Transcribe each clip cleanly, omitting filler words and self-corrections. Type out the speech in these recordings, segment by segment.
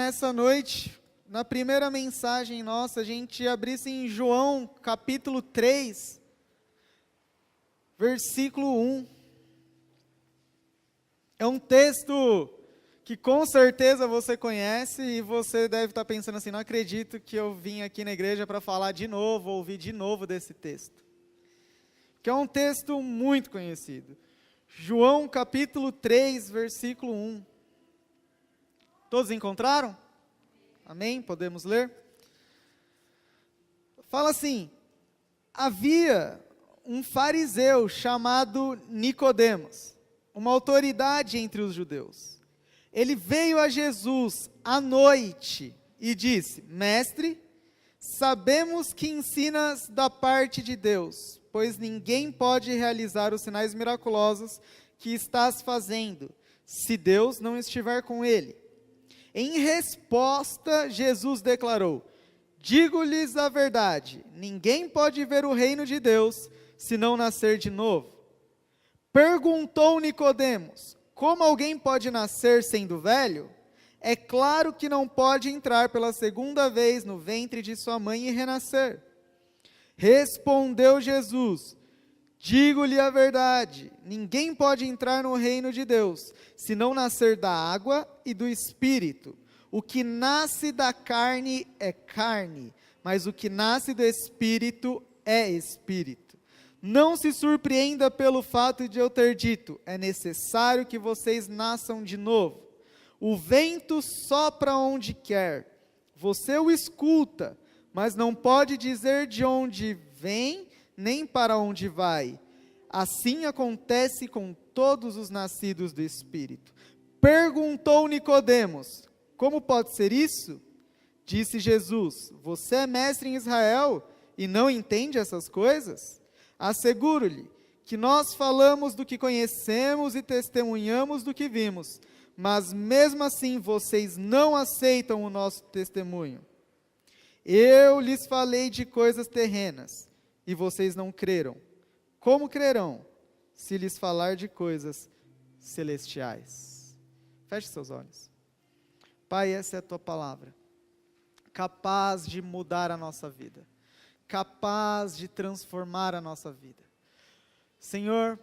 nessa noite, na primeira mensagem nossa, a gente abrisse em João, capítulo 3, versículo 1. É um texto que com certeza você conhece e você deve estar pensando assim, não acredito que eu vim aqui na igreja para falar de novo, ouvir de novo desse texto. Que é um texto muito conhecido. João capítulo 3, versículo 1. Todos encontraram? Amém? Podemos ler? Fala assim: havia um fariseu chamado Nicodemos, uma autoridade entre os judeus. Ele veio a Jesus à noite e disse: Mestre, sabemos que ensinas da parte de Deus, pois ninguém pode realizar os sinais miraculosos que estás fazendo, se Deus não estiver com ele. Em resposta, Jesus declarou: digo-lhes a verdade, ninguém pode ver o reino de Deus se não nascer de novo. Perguntou Nicodemos: como alguém pode nascer sendo velho? É claro que não pode entrar pela segunda vez no ventre de sua mãe e renascer. Respondeu Jesus: digo-lhe a verdade, ninguém pode entrar no reino de Deus, se não nascer da água e do Espírito. O que nasce da carne é carne, mas o que nasce do Espírito é Espírito. Não se surpreenda pelo fato de eu ter dito, é necessário que vocês nasçam de novo. O vento sopra onde quer, você o escuta, mas não pode dizer de onde vem, nem para onde vai. Assim acontece com todos os nascidos do Espírito. Perguntou Nicodemos: como pode ser isso? Disse Jesus: você é mestre em Israel e não entende essas coisas? Asseguro-lhe que nós falamos do que conhecemos e testemunhamos do que vimos, mas mesmo assim vocês não aceitam o nosso testemunho. Eu lhes falei de coisas terrenas e vocês não creram. Como crerão se lhes falar de coisas celestiais? Feche seus olhos. Pai, essa é a tua palavra, capaz de mudar a nossa vida, capaz de transformar a nossa vida. Senhor,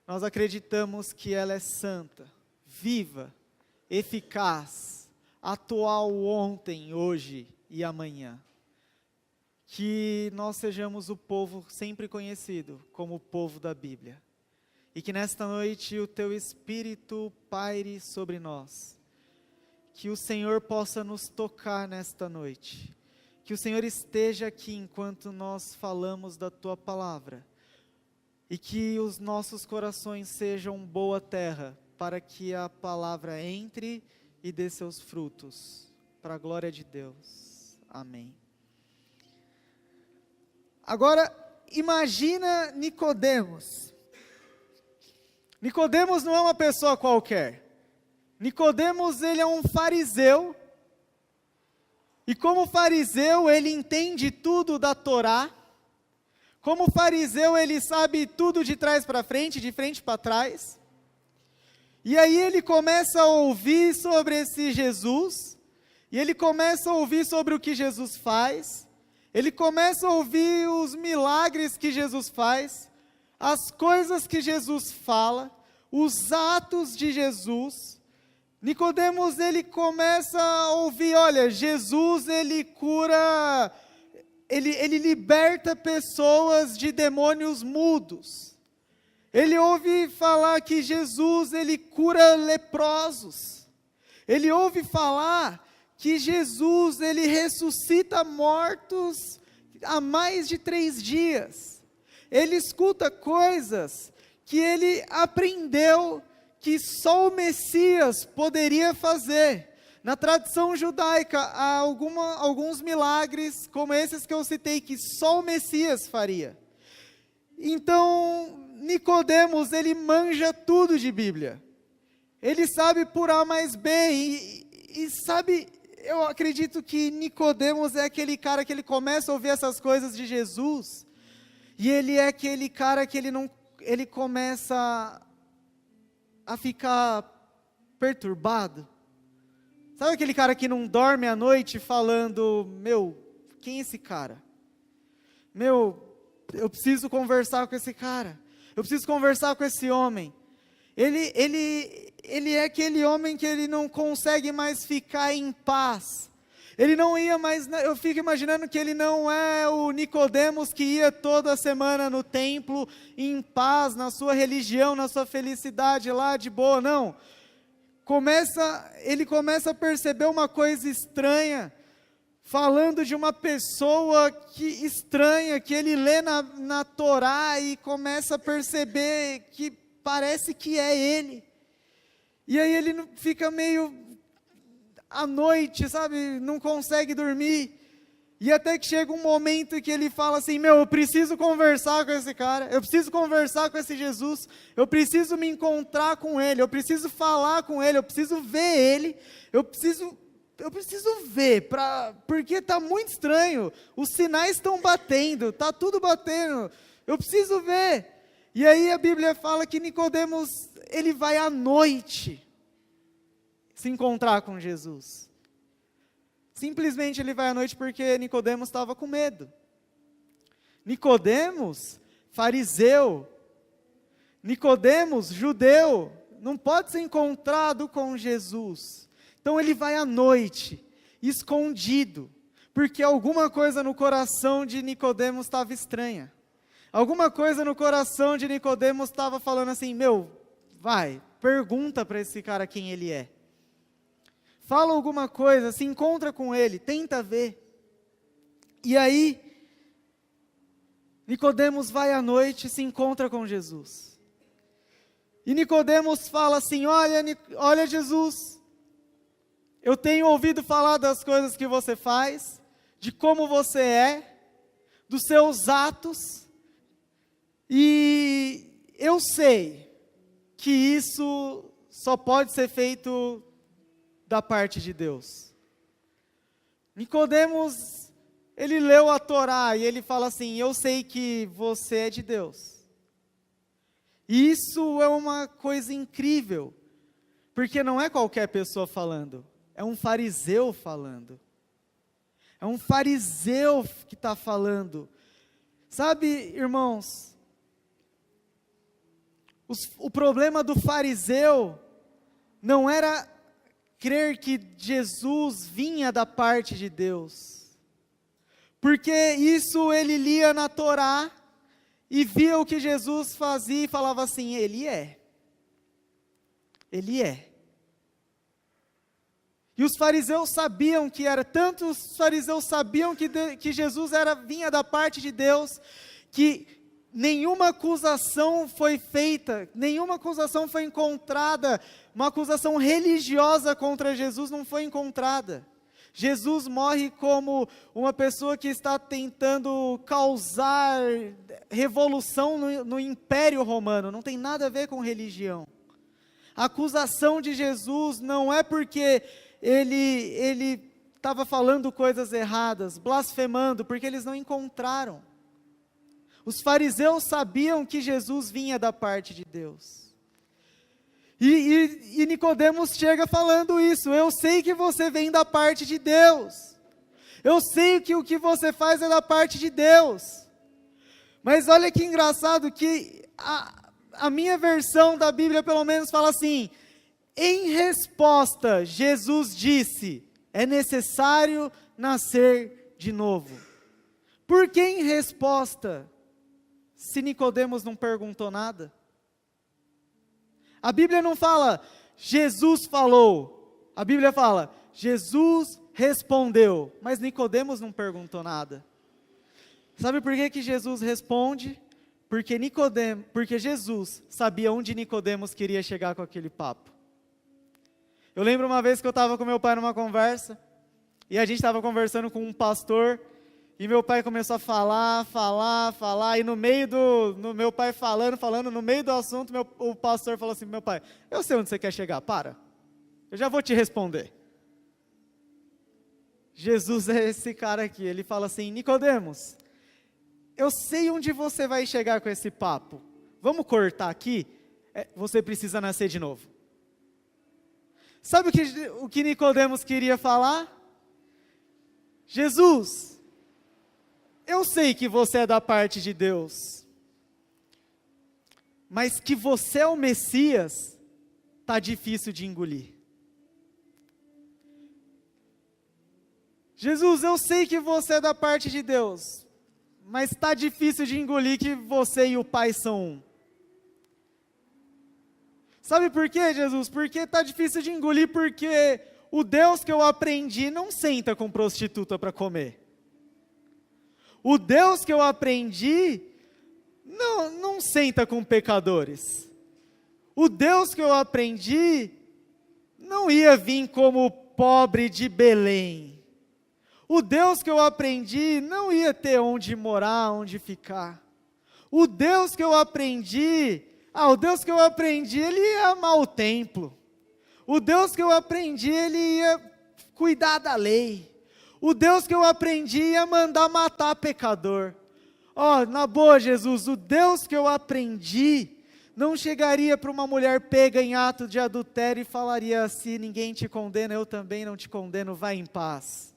nós acreditamos que ela é santa, viva, eficaz, atual ontem, hoje e amanhã. Que nós sejamos o povo sempre conhecido como o povo da Bíblia. E que nesta noite o teu Espírito paire sobre nós. Que o Senhor possa nos tocar nesta noite. Que o Senhor esteja aqui enquanto nós falamos da tua palavra. E que os nossos corações sejam boa terra, para que a palavra entre e dê seus frutos. Para a glória de Deus. Amém. Agora, imagina Nicodemos. Nicodemos não é uma pessoa qualquer. Nicodemos, ele é um fariseu. E como fariseu, ele entende tudo da Torá. Como fariseu, ele sabe tudo de trás para frente, de frente para trás. E aí ele começa a ouvir sobre esse Jesus. E ele começa a ouvir sobre o que Jesus faz. Ele começa a ouvir os milagres que Jesus faz, as coisas que Jesus fala, os atos de Jesus. Nicodemos, ele começa a ouvir, olha, Jesus, ele cura, ele liberta pessoas de demônios mudos. Ele ouve falar que Jesus, ele cura leprosos. Ele ouve falar que Jesus, ele ressuscita mortos há mais de 3 dias. Ele escuta coisas que ele aprendeu que só o Messias poderia fazer. Na tradição judaica, há alguns milagres, como esses que eu citei, que só o Messias faria. Então, Nicodemos, ele manja tudo de Bíblia. Ele sabe por A mais B e sabe... Eu acredito que Nicodemos é aquele cara que ele começa a ouvir essas coisas de Jesus, e ele é aquele cara que ele começa a ficar perturbado, Sabe aquele cara que não dorme à noite falando, meu, quem é esse cara? Meu, eu preciso conversar com esse cara. Eu preciso conversar com esse homem. Ele é aquele homem que ele não consegue mais ficar em paz. Ele não ia mais, eu fico imaginando que ele não é o Nicodemos que ia toda semana no templo, em paz, na sua religião, na sua felicidade lá, de boa, não. Ele começa a perceber uma coisa estranha, falando de uma pessoa estranha, que ele lê na Torá e começa a perceber que parece que é ele. E aí ele fica meio à noite, sabe, não consegue dormir. E até que chega um momento que ele fala assim, meu, eu preciso conversar com esse cara, eu preciso conversar com esse Jesus, eu preciso me encontrar com ele, eu preciso falar com ele, eu preciso ver ele, eu preciso ver, porque está muito estranho, os sinais estão batendo, está tudo batendo, eu preciso ver. E aí a Bíblia fala que Nicodemos, ele vai à noite se encontrar com Jesus. Simplesmente ele vai à noite porque Nicodemos estava com medo. Nicodemos, fariseu, Nicodemos, judeu, não pode ser encontrado com Jesus. Então ele vai à noite, escondido, porque alguma coisa no coração de Nicodemos estava estranha. Alguma coisa no coração de Nicodemos estava falando assim, meu, vai, pergunta para esse cara quem ele é. Fala alguma coisa, se encontra com ele, tenta ver. E aí, Nicodemos vai à noite e se encontra com Jesus. E Nicodemos fala assim, olha Jesus, eu tenho ouvido falar das coisas que você faz, de como você é, dos seus atos, e eu sei que isso só pode ser feito da parte de Deus. Nicodemos, ele leu a Torá e ele fala assim, eu sei que você é de Deus. E isso é uma coisa incrível, porque não é qualquer pessoa falando, é um fariseu falando. É um fariseu que está falando. Sabe, irmãos, o problema do fariseu não era crer que Jesus vinha da parte de Deus, porque isso ele lia na Torá, e via o que Jesus fazia e falava assim, Ele é. E os fariseus sabiam que era, tanto os fariseus sabiam que Jesus vinha da parte de Deus, que nenhuma acusação foi feita, nenhuma acusação foi encontrada, uma acusação religiosa contra Jesus não foi encontrada. Jesus morre como uma pessoa que está tentando causar revolução no Império Romano, não tem nada a ver com religião. A acusação de Jesus não é porque ele estava falando coisas erradas, blasfemando, porque eles não encontraram. Os fariseus sabiam que Jesus vinha da parte de Deus. E Nicodemos chega falando isso, eu sei que você vem da parte de Deus. Eu sei que o que você faz é da parte de Deus. Mas olha que engraçado que a minha versão da Bíblia pelo menos fala assim, em resposta, Jesus disse, é necessário nascer de novo. Por que em resposta, se Nicodemos não perguntou nada? A Bíblia não fala, Jesus falou. A Bíblia fala, Jesus respondeu. Mas Nicodemos não perguntou nada. Sabe por que Jesus responde? Porque Jesus sabia onde Nicodemos queria chegar com aquele papo. Eu lembro uma vez que eu estava com meu pai numa conversa, e a gente estava conversando com um pastor, e meu pai começou a falar, e no meu pai falando, no meio do assunto, o pastor falou assim, meu pai, eu sei onde você quer chegar, para, eu já vou te responder. Jesus é esse cara aqui, ele fala assim, Nicodemos, eu sei onde você vai chegar com esse papo, vamos cortar aqui, você precisa nascer de novo. Sabe o que Nicodemos queria falar? Jesus, eu sei que você é da parte de Deus, mas que você é o Messias, tá difícil de engolir. Jesus, eu sei que você é da parte de Deus, mas tá difícil de engolir que você e o Pai são um. Sabe por quê, Jesus? Porque está difícil de engolir, porque o Deus que eu aprendi não senta com prostituta para comer. O Deus que eu aprendi não senta com pecadores. O Deus que eu aprendi não ia vir como pobre de Belém. O Deus que eu aprendi não ia ter onde morar, onde ficar. O Deus que eu aprendi... o Deus que eu aprendi, ele ia amar o templo. O Deus que eu aprendi, ele ia cuidar da lei. O Deus que eu aprendi ia mandar matar pecador. Na boa, Jesus, o Deus que eu aprendi não chegaria para uma mulher pega em ato de adultério e falaria: se ninguém te condena, eu também não te condeno, vai em paz.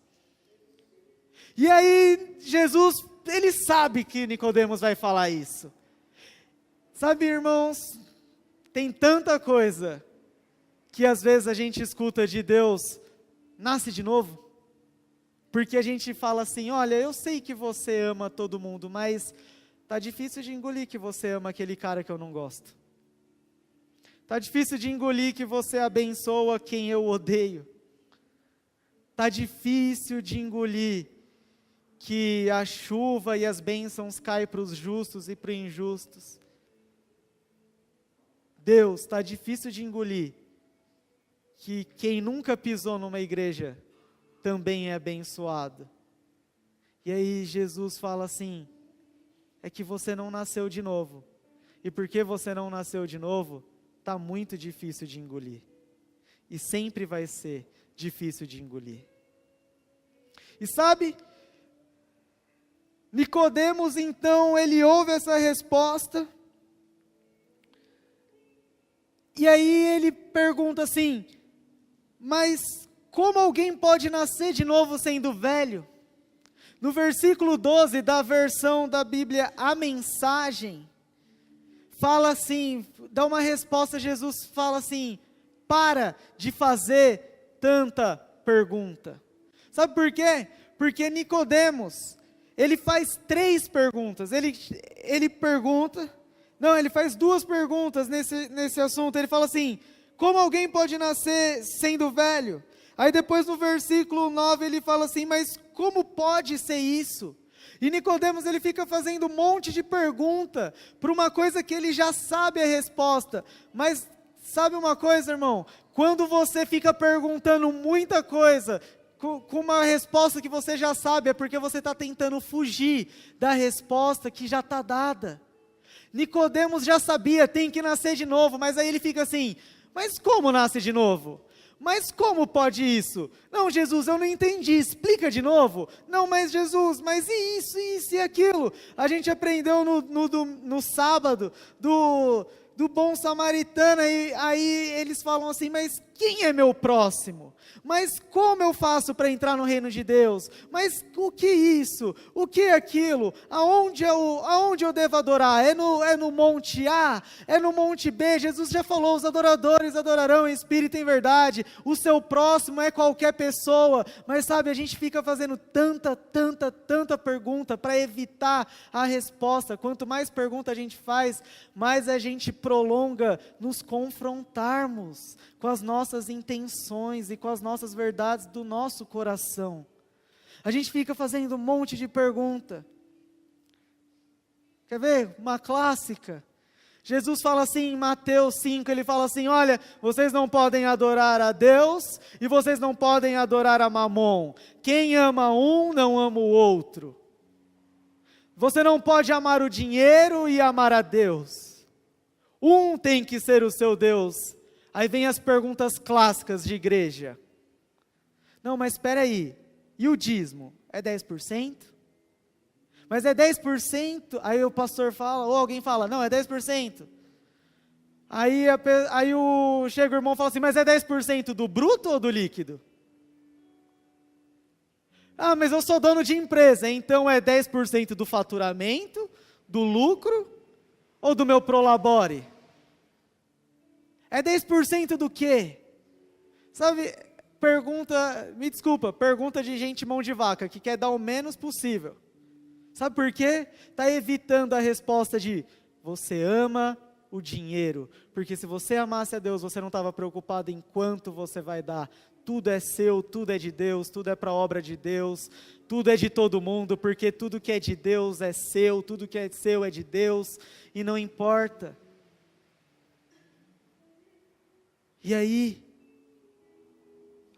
E aí, Jesus, ele sabe que Nicodemos vai falar isso. Sabe, irmãos, tem tanta coisa que às vezes a gente escuta de Deus, nasce de novo, porque a gente fala assim: olha, eu sei que você ama todo mundo, mas tá difícil de engolir que você ama aquele cara que eu não gosto. Tá difícil de engolir que você abençoa quem eu odeio. Tá difícil de engolir que a chuva e as bênçãos caem para os justos e para os injustos. Deus, está difícil de engolir que quem nunca pisou numa igreja também é abençoado. E aí Jesus fala assim: é que você não nasceu de novo. E porque você não nasceu de novo, está muito difícil de engolir. E sempre vai ser difícil de engolir. E sabe, Nicodemos então, ele ouve essa resposta, e aí ele pergunta assim: mas como alguém pode nascer de novo sendo velho? No versículo 12 da versão da Bíblia, a Mensagem, fala assim, dá uma resposta, Jesus fala assim: para de fazer tanta pergunta. Sabe por quê? Porque Nicodemos, ele faz 3 perguntas, ele pergunta, ele faz 2 perguntas nesse assunto. Ele fala assim: como alguém pode nascer sendo velho? Aí depois no versículo 9 ele fala assim: mas como pode ser isso? E Nicodemos, ele fica fazendo um monte de pergunta, para uma coisa que ele já sabe a resposta. Mas sabe uma coisa, irmão? Quando você fica perguntando muita coisa, com uma resposta que você já sabe, é porque você está tentando fugir da resposta que já está dada. Nicodemos já sabia, tem que nascer de novo, mas aí ele fica assim: mas como nasce de novo? Mas como pode isso? Não, Jesus, eu não entendi, explica de novo. Não, mas Jesus, mas e isso e aquilo? A gente aprendeu no sábado do bom samaritano, e aí eles falam assim: mas quem é meu próximo? Mas como eu faço para entrar no reino de Deus? Mas o que isso? O que é aquilo? Aonde eu devo adorar? É no monte A? É no monte B? Jesus já falou: os adoradores adorarão em espírito e em verdade. O seu próximo é qualquer pessoa. Mas sabe, a gente fica fazendo tanta pergunta para evitar a resposta. Quanto mais pergunta a gente faz, mais a gente prolonga nos confrontarmos com as nossas intenções e com as nossas verdades do nosso coração. A gente fica fazendo um monte de pergunta. Quer ver? Uma clássica. Jesus fala assim em Mateus 5, ele fala assim: olha, vocês não podem adorar a Deus e vocês não podem adorar a Mamon. Quem ama um não ama o outro. Você não pode amar o dinheiro e amar a Deus. Um tem que ser o seu Deus. Aí vem as perguntas clássicas de igreja. Não, mas espera aí, e o dízimo? É 10%? Mas é 10%? Aí o pastor fala, ou alguém fala: não, é 10%. Chega o irmão e fala assim, mas é 10% do bruto ou do líquido? Ah, mas eu sou dono de empresa, então é 10% do faturamento, do lucro ou do meu prolabore? É 10% do quê? Sabe, pergunta de gente mão de vaca, que quer dar o menos possível. Sabe por quê? Está evitando a resposta de, você ama o dinheiro. Porque se você amasse a Deus, você não estava preocupado em quanto você vai dar. Tudo é seu, tudo é de Deus, tudo é para a obra de Deus, tudo é de todo mundo, porque tudo que é de Deus é seu, tudo que é seu é de Deus, e não importa. E aí,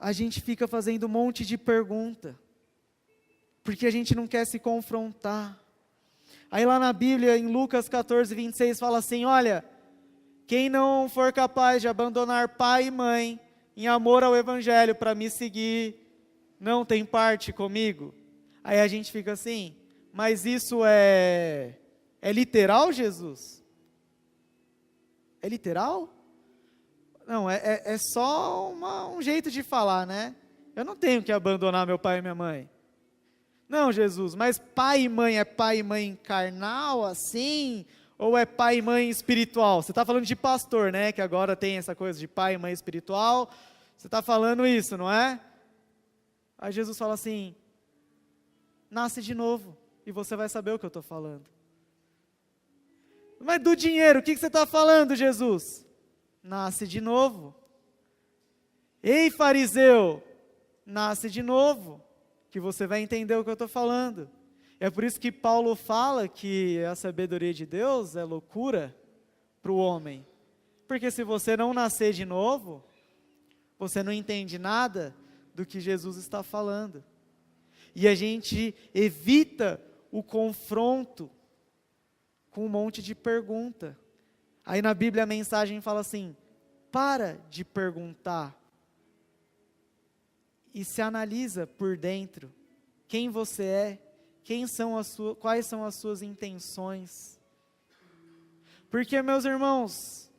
a gente fica fazendo um monte de pergunta, porque a gente não quer se confrontar. Aí lá na Bíblia, em Lucas 14, 26, fala assim, olha, quem não for capaz de abandonar pai e mãe, em amor ao Evangelho, para me seguir, não tem parte comigo. Aí a gente fica assim, mas isso é literal, Jesus? É literal? Não, é só um jeito de falar, né? Eu não tenho que abandonar meu pai e minha mãe. Não, Jesus, mas pai e mãe carnal, assim? Ou é pai e mãe espiritual? Você está falando de pastor, né? Que agora tem essa coisa de pai e mãe espiritual. Você está falando isso, não é? Aí Jesus fala assim, nasce de novo, e você vai saber o que eu estou falando. Mas do dinheiro, o que você está falando, Jesus? Nasce de novo. Ei, fariseu, nasce de novo, que você vai entender o que eu estou falando. É por isso que Paulo fala que a sabedoria de Deus é loucura para o homem. Porque se você não nascer de novo, você não entende nada do que Jesus está falando. E a gente evita o confronto com um monte de pergunta. Aí na Bíblia a mensagem fala assim, para de perguntar e se analisa por dentro quem você é, quais são as suas intenções. Porque, meus irmãos,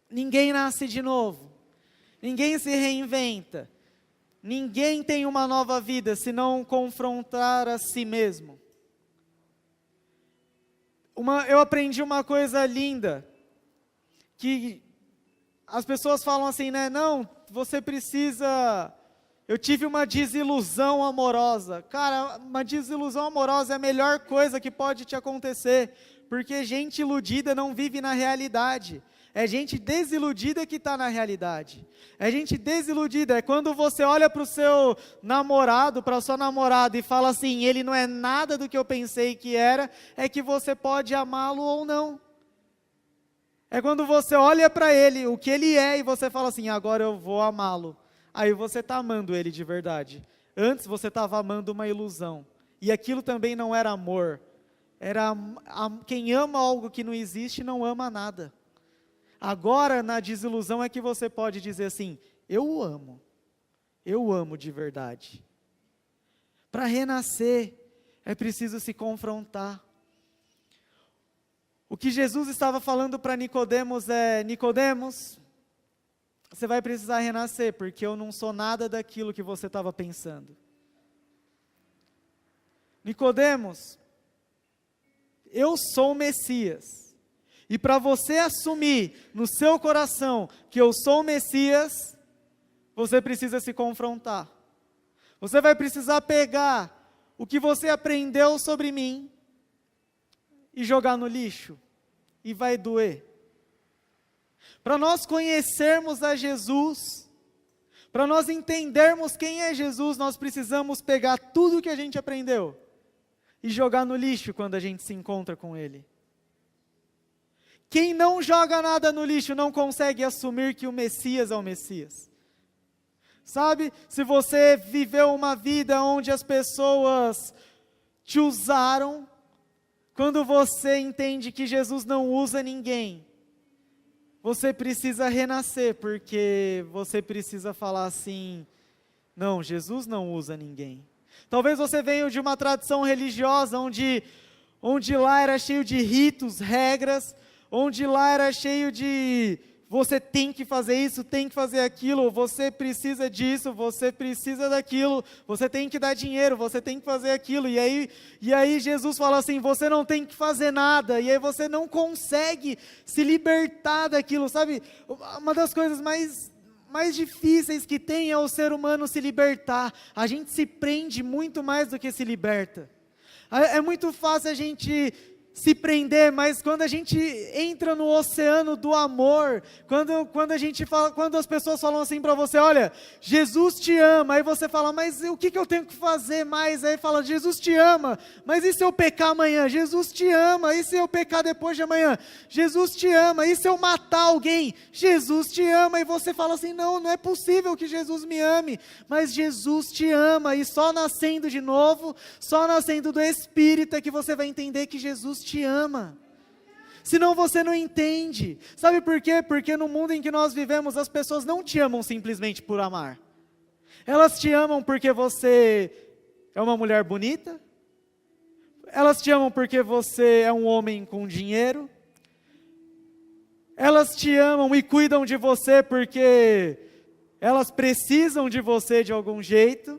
ninguém nasce de novo, ninguém se reinventa, ninguém tem uma nova vida se não confrontar a si mesmo. Eu aprendi uma coisa linda, que as pessoas falam assim, né? Não, você precisa... Eu tive uma desilusão amorosa. Cara, uma desilusão amorosa é a melhor coisa que pode te acontecer, porque gente iludida não vive na realidade. É gente desiludida que está na realidade. É gente desiludida, é quando você olha para o seu namorado, para a sua namorada e fala assim, ele não é nada do que eu pensei que era, é que você pode amá-lo ou não. É quando você olha para ele, o que ele é, e você fala assim, agora eu vou amá-lo. Aí você está amando ele de verdade. Antes você estava amando uma ilusão. E aquilo também não era amor. Quem ama algo que não existe não ama nada. Agora, na desilusão é que você pode dizer assim, eu o amo de verdade. Para renascer, é preciso se confrontar. O que Jesus estava falando para Nicodemos é, Nicodemos, você vai precisar renascer, porque eu não sou nada daquilo que você estava pensando. Nicodemos, eu sou o Messias. E para você assumir no seu coração que eu sou o Messias, você precisa se confrontar. Você vai precisar pegar o que você aprendeu sobre mim e jogar no lixo. E vai doer. Para nós conhecermos a Jesus, para nós entendermos quem é Jesus, nós precisamos pegar tudo que a gente aprendeu e jogar no lixo quando a gente se encontra com Ele. Quem não joga nada no lixo não consegue assumir que o Messias é o Messias. Sabe, se você viveu uma vida onde as pessoas te usaram, quando você entende que Jesus não usa ninguém, você precisa renascer, porque você precisa falar assim, não, Jesus não usa ninguém. Talvez você venha de uma tradição religiosa, onde lá era cheio de ritos, regras, onde lá era cheio de você tem que fazer isso, tem que fazer aquilo, você precisa disso, você precisa daquilo, você tem que dar dinheiro, você tem que fazer aquilo, e aí Jesus fala assim, você não tem que fazer nada, e aí você não consegue se libertar daquilo, sabe? Uma das coisas mais difíceis que tem é o ser humano se libertar. A gente se prende muito mais do que se liberta. É muito fácil a gente se prender, mas quando a gente entra no oceano do amor, quando a gente fala, quando as pessoas falam assim para você, olha, Jesus te ama, aí você fala, mas o que eu tenho que fazer mais? Aí fala, Jesus te ama, mas e se eu pecar amanhã? Jesus te ama, e se eu pecar depois de amanhã? Jesus te ama, e se eu matar alguém? Jesus te ama, e você fala assim, não é possível que Jesus me ame, mas Jesus te ama, e só nascendo de novo, só nascendo do Espírito é que você vai entender que Jesus te ama, senão você não entende. Sabe por quê? Porque no mundo em que nós vivemos, as pessoas não te amam simplesmente por amar, elas te amam porque você é uma mulher bonita, elas te amam porque você é um homem com dinheiro, elas te amam e cuidam de você porque elas precisam de você de algum jeito,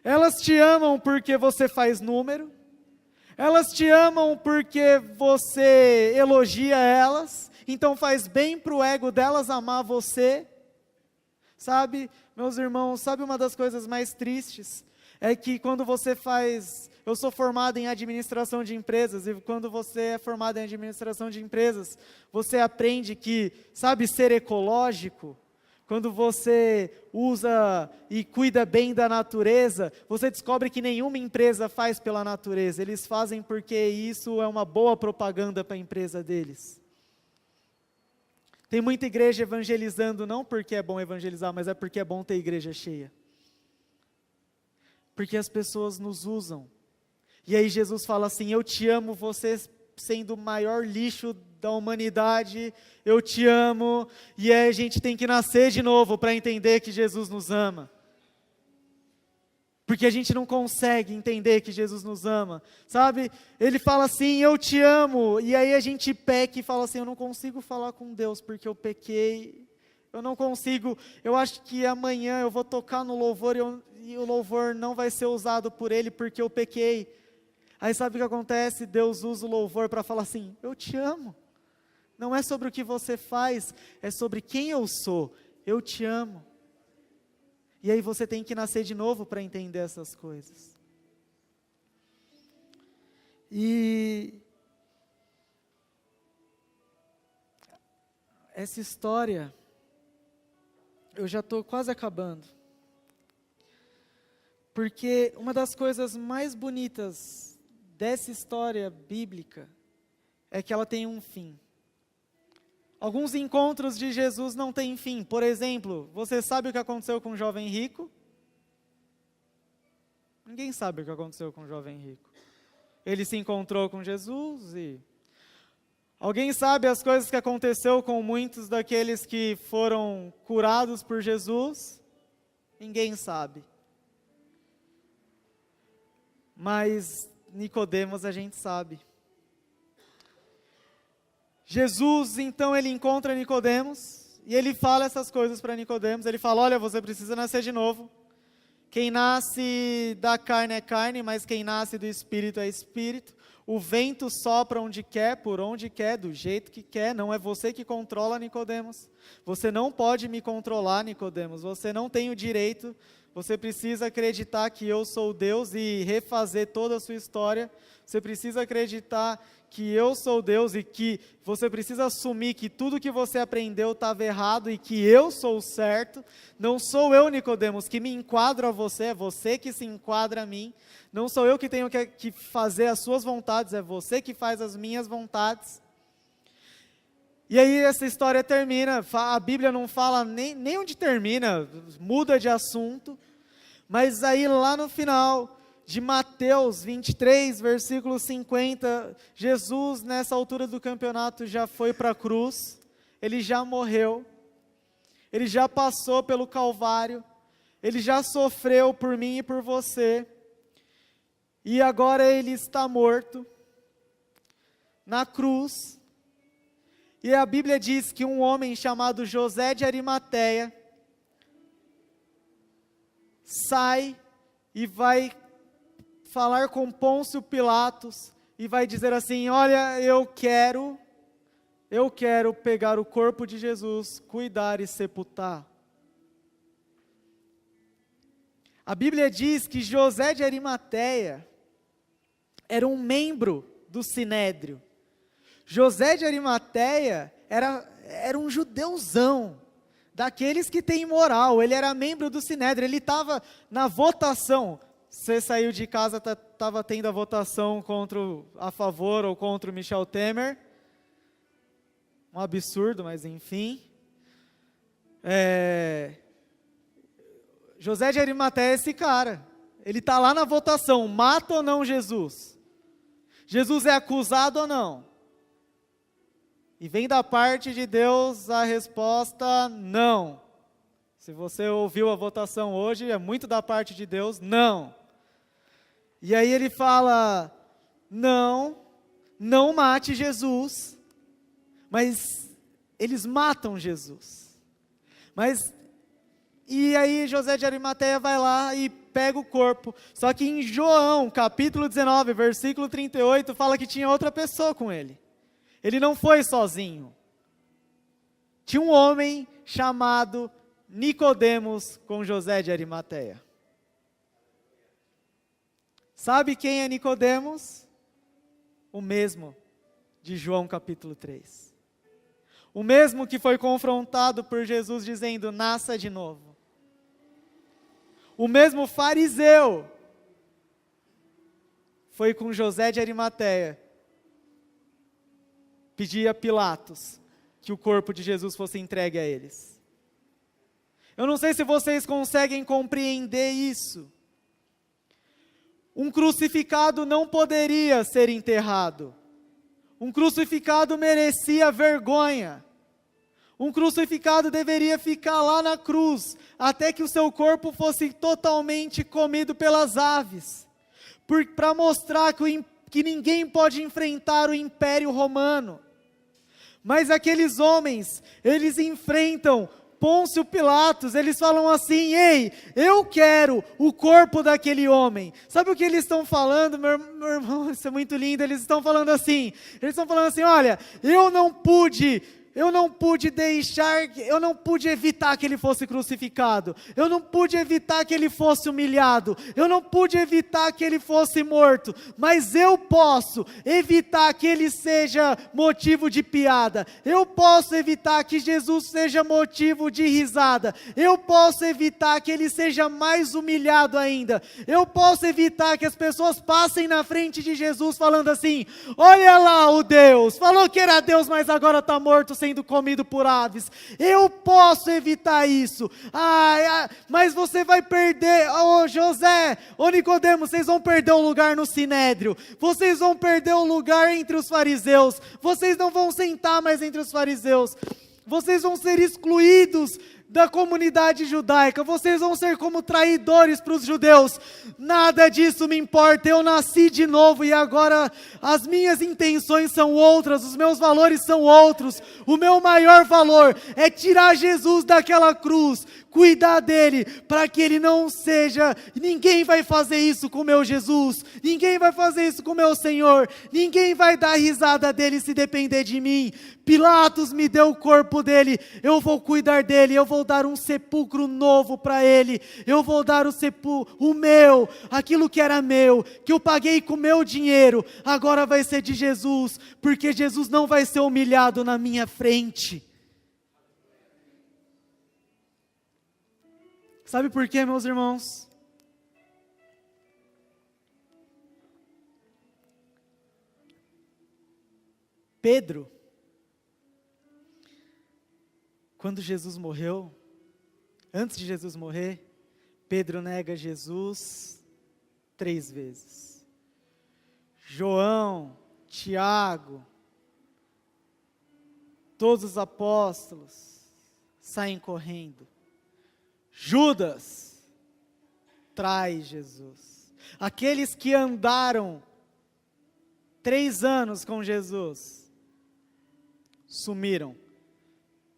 elas te amam porque você faz número, elas te amam porque você elogia elas, então faz bem para o ego delas amar você. Sabe, meus irmãos, sabe uma das coisas mais tristes? É que quando você faz, eu sou formado em administração de empresas, e quando você é formado em administração de empresas, você aprende que, sabe, ser ecológico, quando você usa e cuida bem da natureza, você descobre que nenhuma empresa faz pela natureza, eles fazem porque isso é uma boa propaganda para a empresa deles. Tem muita igreja evangelizando, não porque é bom evangelizar, mas é porque é bom ter igreja cheia. Porque as pessoas nos usam. E aí Jesus fala assim, eu te amo, você sendo o maior lixo da humanidade, eu te amo, e aí a gente tem que nascer de novo para entender que Jesus nos ama. Porque a gente não consegue entender que Jesus nos ama, sabe? Ele fala assim, eu te amo, e aí a gente peca e fala assim, eu não consigo falar com Deus porque eu pequei, eu não consigo, eu acho que amanhã eu vou tocar no louvor e o louvor não vai ser usado por ele porque eu pequei. Aí sabe o que acontece? Deus usa o louvor para falar assim, eu te amo. Não é sobre o que você faz, é sobre quem eu sou. Eu te amo. E aí você tem que nascer de novo para entender essas coisas. E essa história, eu já estou quase acabando. Porque uma das coisas mais bonitas dessa história bíblica é que ela tem um fim. Alguns encontros de Jesus não têm fim. Por exemplo, você sabe o que aconteceu com o jovem rico? Ninguém sabe o que aconteceu com o jovem rico. Ele se encontrou com Jesus e... Alguém sabe as coisas que aconteceu com muitos daqueles que foram curados por Jesus? Ninguém sabe. Mas Nicodemos a gente sabe. Jesus, então, ele encontra Nicodemos, e ele fala essas coisas para Nicodemos, ele fala, olha, você precisa nascer de novo, quem nasce da carne é carne, mas quem nasce do Espírito é Espírito, o vento sopra onde quer, por onde quer, do jeito que quer, não é você que controla, Nicodemos, você não pode me controlar, Nicodemos, você não tem o direito, você precisa acreditar que eu sou Deus e refazer toda a sua história, você precisa acreditar que eu sou Deus e que você precisa assumir que tudo que você aprendeu estava errado e que eu sou o certo. Não sou eu, Nicodemos, que me enquadro a você, é você que se enquadra a mim. Não sou eu que tenho que fazer as suas vontades, é você que faz as minhas vontades. E aí essa história termina, a Bíblia não fala nem onde termina, muda de assunto, mas aí lá no final de Mateus 23, versículo 50, Jesus nessa altura do campeonato já foi para a cruz, ele já morreu, ele já passou pelo Calvário, ele já sofreu por mim e por você, e agora ele está morto, na cruz, E a Bíblia diz que um homem chamado José de Arimateia sai e vai falar com Pôncio Pilatos e vai dizer assim: olha, eu quero pegar o corpo de Jesus, cuidar e sepultar. A Bíblia diz que José de Arimateia era um membro do Sinédrio. José de Arimateia era um judeuzão, daqueles que têm moral. Ele era membro do Sinédrio, ele estava na votação. Você saiu de casa, estava tendo a votação a favor ou contra o Michel Temer. Um absurdo, mas enfim. José de Arimateia é esse cara. Ele está lá na votação, mata ou não Jesus? Jesus é acusado ou não? E vem da parte de Deus a resposta: não. Se você ouviu a votação hoje, é muito da parte de Deus: não. E aí ele fala: não mate Jesus. Mas eles matam Jesus. E aí José de Arimateia vai lá e pega o corpo. Só que em João, capítulo 19, versículo 38, fala que tinha outra pessoa com ele. Ele não foi sozinho. Tinha um homem chamado Nicodemos com José de Arimateia. Sabe quem é Nicodemos? O mesmo de João capítulo 3. O mesmo que foi confrontado por Jesus dizendo: nasça de novo. O mesmo fariseu foi com José de Arimateia pedir a Pilatos que o corpo de Jesus fosse entregue a eles. Eu não sei se vocês conseguem compreender isso. Um crucificado não poderia ser enterrado. Um crucificado merecia vergonha. Um crucificado deveria ficar lá na cruz, até que o seu corpo fosse totalmente comido pelas aves, para mostrar que ninguém pode enfrentar o Império Romano. Mas aqueles homens, eles enfrentam Pôncio Pilatos, eles falam assim: ei, eu quero o corpo daquele homem. Sabe o que eles estão falando, meu irmão? Isso é muito lindo. Eles estão falando assim: olha, eu não pude evitar que ele fosse crucificado, eu não pude evitar que ele fosse humilhado, eu não pude evitar que ele fosse morto, mas eu posso evitar que ele seja motivo de piada, eu posso evitar que Jesus seja motivo de risada, eu posso evitar que ele seja mais humilhado ainda, eu posso evitar que as pessoas passem na frente de Jesus falando assim: olha lá o Deus, falou que era Deus, mas agora está morto, sendo comido por aves. Eu posso evitar isso. Mas você vai perder, José, Nicodemos, vocês vão perder o lugar no Sinédrio, vocês vão perder o lugar entre os fariseus, vocês não vão sentar mais entre os fariseus, vocês vão ser excluídos da comunidade judaica, vocês vão ser como traidores para os judeus. Nada disso me importa, eu nasci de novo e agora as minhas intenções são outras, os meus valores são outros. O meu maior valor é tirar Jesus daquela cruz, cuidar dele, para que ele não seja, ninguém vai fazer isso com o meu Jesus, ninguém vai fazer isso com o meu Senhor, ninguém vai dar risada dele se depender de mim. Pilatos me deu o corpo dele, eu vou cuidar dele, eu vou dar um sepulcro novo para ele, eu vou dar o meu, aquilo que era meu, que eu paguei com o meu dinheiro, agora vai ser de Jesus, porque Jesus não vai ser humilhado na minha frente. Sabe por quê, meus irmãos? Pedro, quando Jesus morreu, antes de Jesus morrer, Pedro nega Jesus 3 vezes. João, Tiago, todos os apóstolos saem correndo. Judas traz Jesus. Aqueles que andaram 3 anos com Jesus sumiram.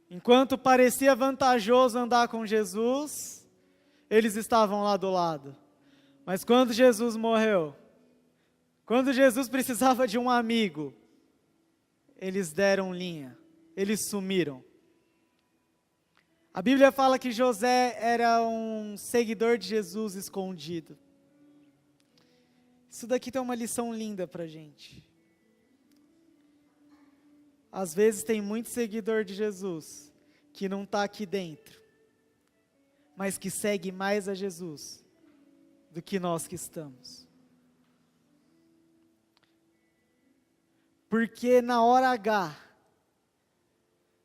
Enquanto parecia vantajoso andar com Jesus, eles estavam lá do lado. Mas quando Jesus morreu, quando Jesus precisava de um amigo, eles deram linha, eles sumiram. A Bíblia fala que José era um seguidor de Jesus escondido. Isso daqui tem uma lição linda para a gente. Às vezes tem muito seguidor de Jesus que não está aqui dentro, mas que segue mais a Jesus do que nós que estamos. Porque na hora H,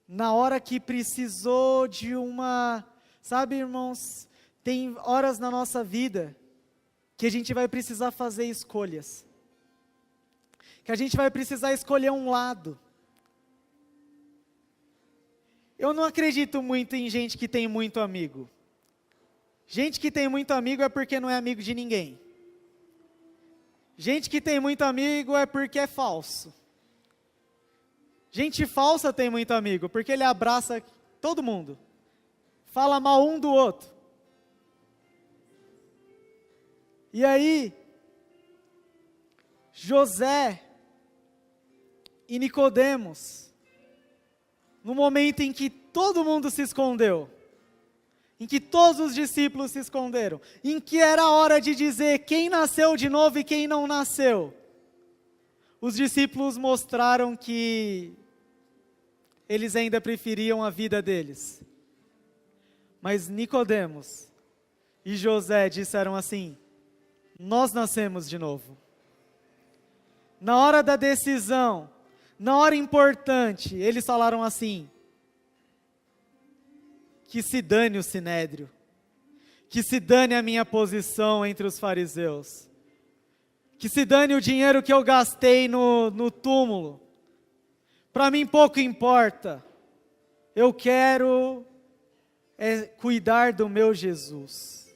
na hora que precisou de uma... Sabe, irmãos, tem horas na nossa vida que a gente vai precisar fazer escolhas. Que a gente vai precisar escolher um lado. Eu não acredito muito em gente que tem muito amigo. Gente que tem muito amigo é porque não é amigo de ninguém. Gente que tem muito amigo é porque é falso. Gente falsa tem muito amigo, porque ele abraça todo mundo. Fala mal um do outro. E aí, José e Nicodemos, no momento em que todo mundo se escondeu, em que todos os discípulos se esconderam, em que era a hora de dizer quem nasceu de novo e quem não nasceu, os discípulos mostraram que eles ainda preferiam a vida deles. Mas Nicodemos e José disseram assim: nós nascemos de novo. Na hora da decisão, na hora importante, eles falaram assim: que se dane o sinédrio, que se dane a minha posição entre os fariseus, que se dane o dinheiro que eu gastei no túmulo, para mim pouco importa, eu quero cuidar do meu Jesus.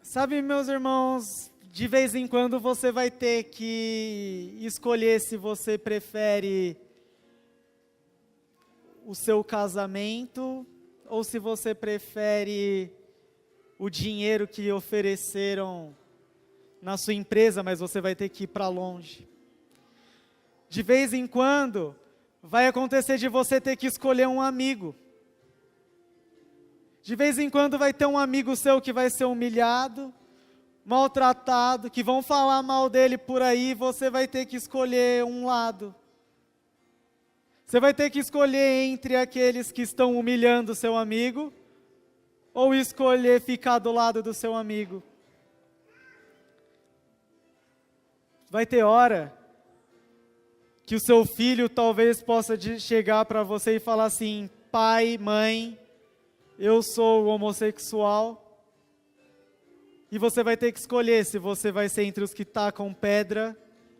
Sabe, meus irmãos, de vez em quando você vai ter que escolher se você prefere o seu casamento ou se você prefere o dinheiro que ofereceram na sua empresa, mas você vai ter que ir para longe. De vez em quando vai acontecer de você ter que escolher um amigo. De vez em quando vai ter um amigo seu que vai ser humilhado, maltratado, que vão falar mal dele por aí, você vai ter que escolher um lado. Você vai ter que escolher entre aqueles que estão humilhando o seu amigo, ou escolher ficar do lado do seu amigo. Vai ter hora que o seu filho talvez possa chegar para você e falar assim: pai, mãe, eu sou homossexual. E você vai ter que escolher se você vai ser entre os que tacam pedra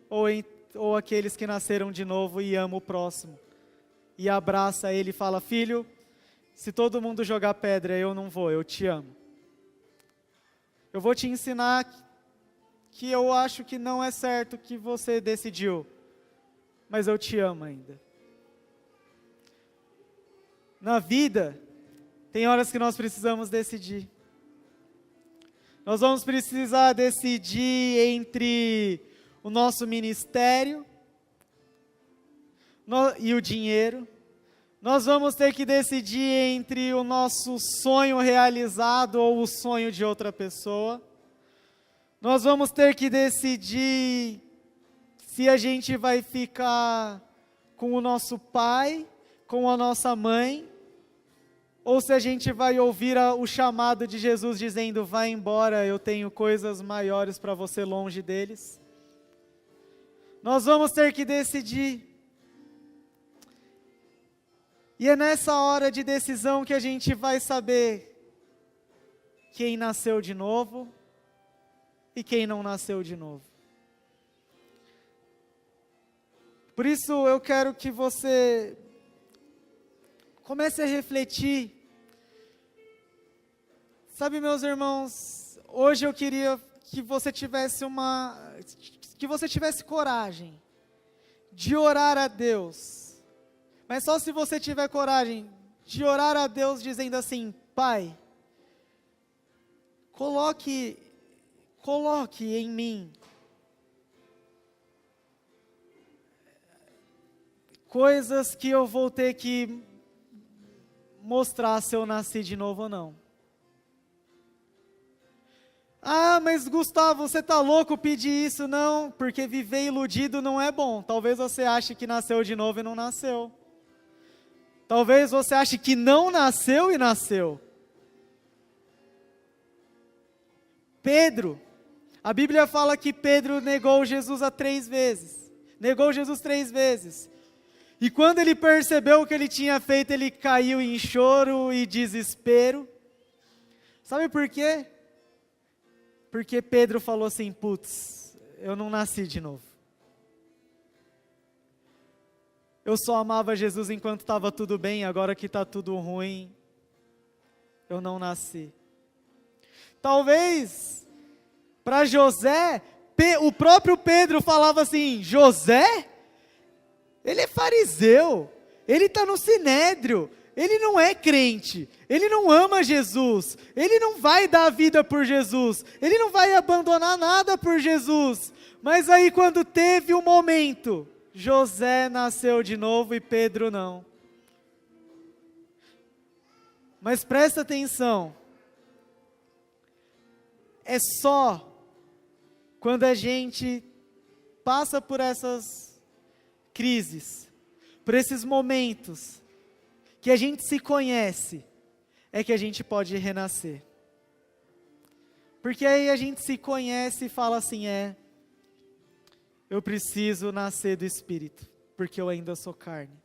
ou aqueles que nasceram de novo e amam o próximo. E abraça ele e fala: filho, se todo mundo jogar pedra, eu não vou, eu te amo. Eu vou te ensinar que eu acho que não é certo o que você decidiu, mas eu te amo ainda. Na vida, tem horas que nós precisamos decidir. Nós vamos precisar decidir entre o nosso ministério e o dinheiro. Nós vamos ter que decidir entre o nosso sonho realizado ou o sonho de outra pessoa. Nós vamos ter que decidir se a gente vai ficar com o nosso pai, com a nossa mãe, ou se a gente vai ouvir o chamado de Jesus dizendo: vai embora, eu tenho coisas maiores para você longe deles. Nós vamos ter que decidir. E é nessa hora de decisão que a gente vai saber quem nasceu de novo e quem não nasceu de novo. Por isso eu quero que você comece a refletir. Sabe, meus irmãos, hoje eu queria que você tivesse coragem de orar a Deus. Mas só se você tiver coragem de orar a Deus dizendo assim: Pai, coloque em mim coisas que eu vou ter que mostrar se eu nasci de novo ou não. Ah, mas Gustavo, você está louco pedir isso? Não, porque viver iludido não é bom. Talvez você ache que nasceu de novo e não nasceu. Talvez você ache que não nasceu e nasceu. Pedro, a Bíblia fala que Pedro negou Jesus 3 vezes. Negou Jesus 3 vezes. E quando ele percebeu o que ele tinha feito, ele caiu em choro e desespero. Sabe por quê? Porque Pedro falou assim: putz, eu não nasci de novo. Eu só amava Jesus enquanto estava tudo bem, agora que está tudo ruim, eu não nasci. Talvez, para José, o próprio Pedro falava assim: José? Ele é fariseu, ele está no sinédrio, ele não é crente, ele não ama Jesus, ele não vai dar a vida por Jesus, ele não vai abandonar nada por Jesus. Mas aí quando teve o momento, José nasceu de novo e Pedro não. Mas presta atenção, é só quando a gente passa por essas crises, por esses momentos, que a gente se conhece, é que a gente pode renascer. Porque aí a gente se conhece e fala assim: eu preciso nascer do Espírito, porque eu ainda sou carne.